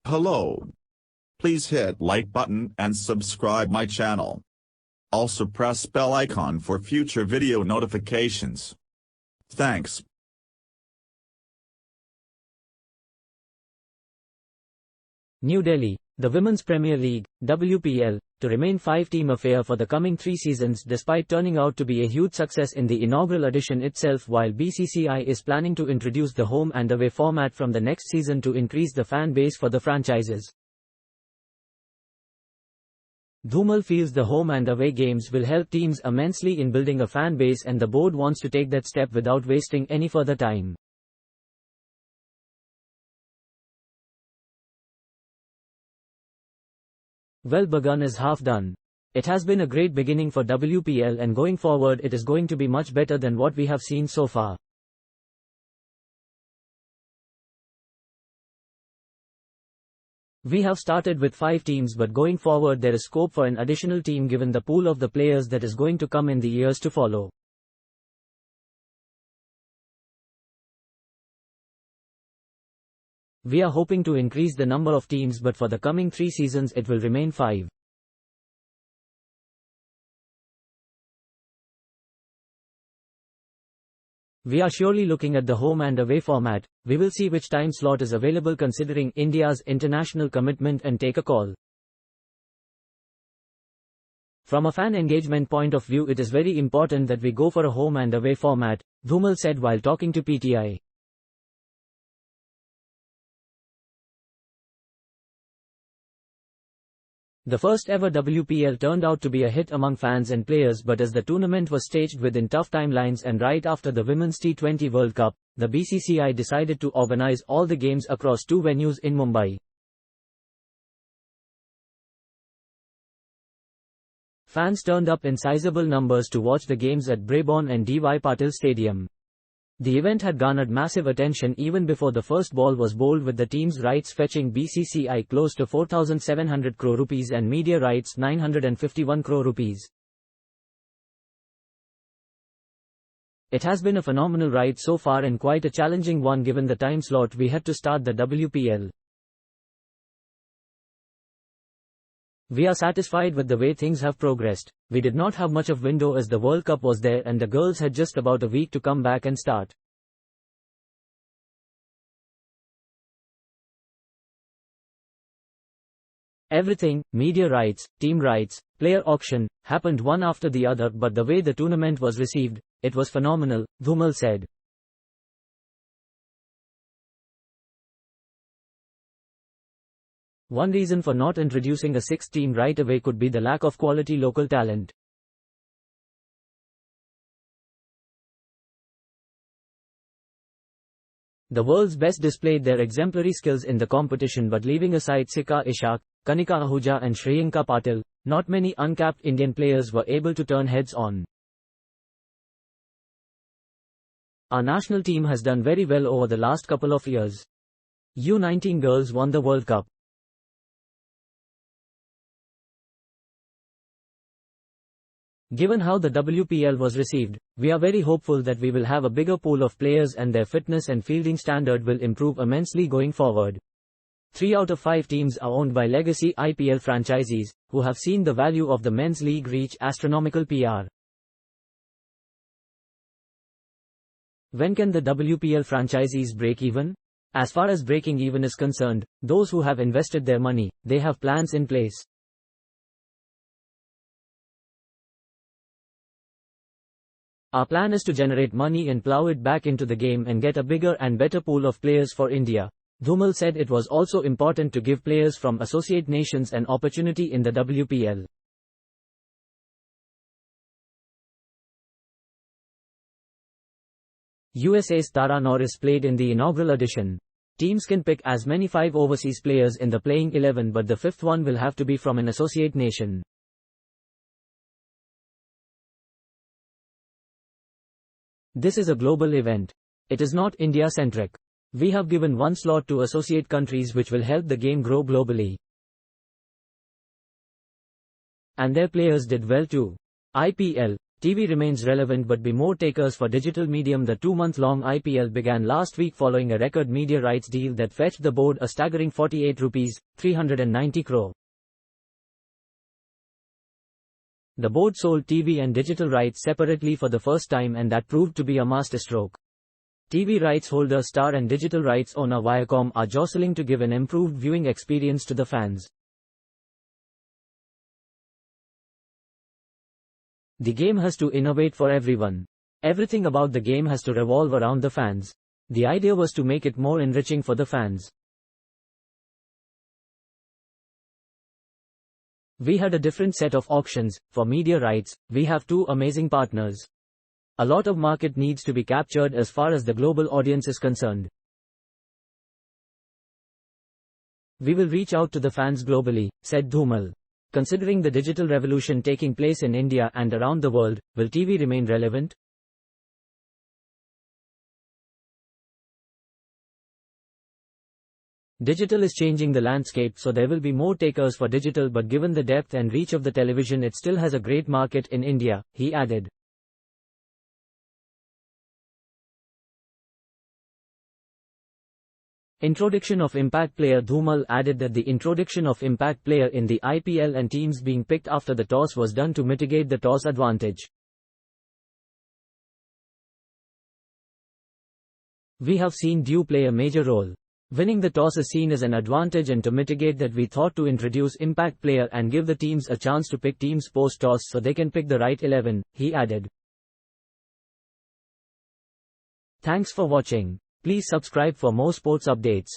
Hello. Please hit like button and subscribe my channel. Also press bell icon for future video notifications. Thanks. New Delhi, the Women's Premier League, WPL, to remain 5-team affair for the coming 3 seasons despite turning out to be a huge success in the inaugural edition itself, while BCCI is planning to introduce the home and away format from the next season to increase the fan base for the franchises. Dhumal feels the home and away games will help teams immensely in building a fan base, and the board wants to take that step without wasting any further time. Well, begun is half done. It has been a great beginning for WPL, and going forward it is going to be much better than what we have seen so far. We have started with 5 teams, but going forward there is scope for an additional team given the pool of the players that is going to come in the years to follow. We are hoping to increase the number of teams, but for the coming 3 seasons it will remain 5. We are surely looking at the home and away format. We will see which time slot is available considering India's international commitment and take a call. From a fan engagement point of view, it is very important that we go for a home and away format, Dhumal said while talking to PTI. The first ever WPL turned out to be a hit among fans and players, but as the tournament was staged within tough timelines and right after the Women's T20 World Cup, the BCCI decided to organize all the games across 2 venues in Mumbai. Fans turned up in sizable numbers to watch the games at Brabourne and D.Y. Patil Stadium. The event had garnered massive attention even before the first ball was bowled, with the team's rights fetching BCCI close to 4,700 crore rupees and media rights 951 crore rupees. It has been a phenomenal ride so far and quite a challenging one given the time slot we had to start the WPL. We are satisfied with the way things have progressed. We did not have much of window as the World Cup was there and the girls had just about a week to come back and start. Everything, media rights, team rights, player auction, happened one after the other, but the way the tournament was received, it was phenomenal, Dhumal said. One reason for not introducing a 6th team right away could be the lack of quality local talent. The world's best displayed their exemplary skills in the competition, but leaving aside Sikka Ishaq, Kanika Ahuja and Shriyanka Patil, not many uncapped Indian players were able to turn heads on. Our national team has done very well over the last couple of years. U19 girls won the World Cup. Given how the WPL was received, we are very hopeful that we will have a bigger pool of players and their fitness and fielding standard will improve immensely going forward. 3 out of 5 teams are owned by legacy IPL franchisees, who have seen the value of the men's league reach astronomical PR. When can the WPL franchisees break even? As far as breaking even is concerned, those who have invested their money, they have plans in place. Our plan is to generate money and plow it back into the game and get a bigger and better pool of players for India. Dhumal said it was also important to give players from associate nations an opportunity in the WPL. USA's Tara Norris played in the inaugural edition. Teams can pick as many 5 overseas players in the playing 11, but the 5th one will have to be from an associate nation. This is a global event. It is not India-centric. We have given 1 slot to associate countries, which will help the game grow globally. And their players did well too. IPL, TV remains relevant but be more takers for digital medium. The 2-month-long IPL began last week following a record media rights deal that fetched the board a staggering 48 rupees, 390 crore. The board sold TV and digital rights separately for the first time, and that proved to be a masterstroke. TV rights holder Star and digital rights owner Viacom are jostling to give an improved viewing experience to the fans. The game has to innovate for everyone. Everything about the game has to revolve around the fans. The idea was to make it more enriching for the fans. We had a different set of auctions. For media rights, we have two amazing partners. A lot of market needs to be captured as far as the global audience is concerned. We will reach out to the fans globally, said Dhumal. Considering the digital revolution taking place in India and around the world, will TV remain relevant? Digital is changing the landscape, so there will be more takers for digital, but given the depth and reach of the television, it still has a great market in India, he added. Introduction of Impact Player. Dhumal added that the introduction of Impact Player in the IPL and teams being picked after the toss was done to mitigate the toss advantage. We have seen Dew play a major role. Winning the toss is seen as an advantage, and to mitigate that we thought to introduce Impact Player and give the teams a chance to pick teams post-toss so they can pick the right 11, he added. Thanks for watching. Please subscribe for more sports updates.